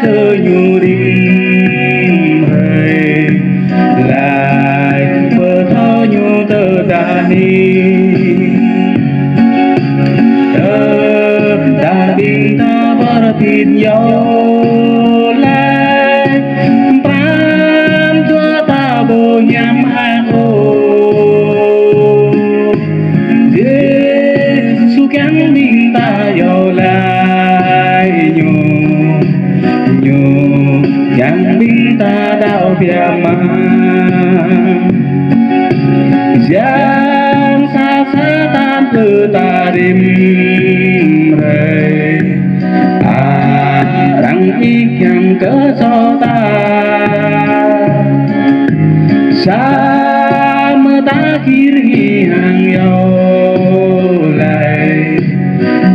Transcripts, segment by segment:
cơ nhu đêm hơi lại bờ thao nhu tơ ta đi ta đi ta bờ thịt dâu lại pram cho ta bồ nhắm hàng ô Giêsu cắn mình ta dâu lại nhu yang mình ta đạo bia mà giang xa xa tan từ ta đêm rơi rằng ý chẳng cớ cho ta xa mơ ta khi ghi hàng yêu lại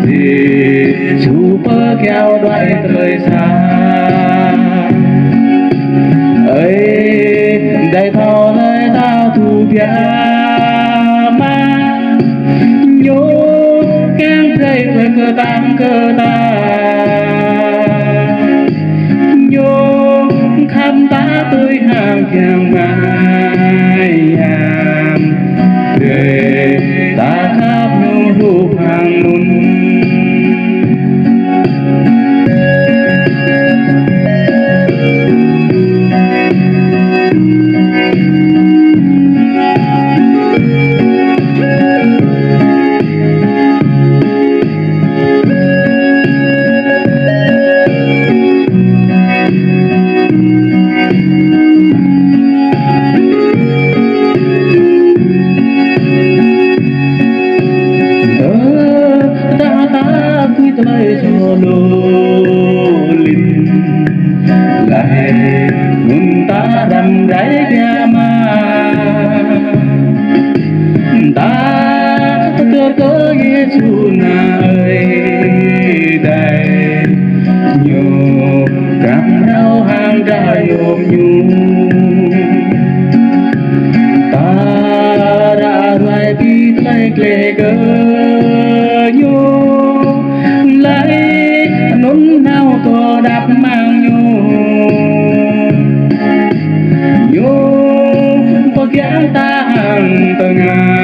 thì chú bơ kéo đoại thời xa ấy đại thọ lời ta thu bia mà nhô càng thấy với cơ ta nhô khắp ta tới hàng càng mai hàng để ta khắp nhô rụp hàng nôn tới cho lô linh lại ngừng ta đầm rẫy nhà mà ta tựa cớ Giêsu ơi đây nhiều cảm đau hàng trái ôm nhu ta đã lại bị lấy lệ cơ nhu lấy nôn nao có đạp mang nhô có ghé ta hàng tờ ngà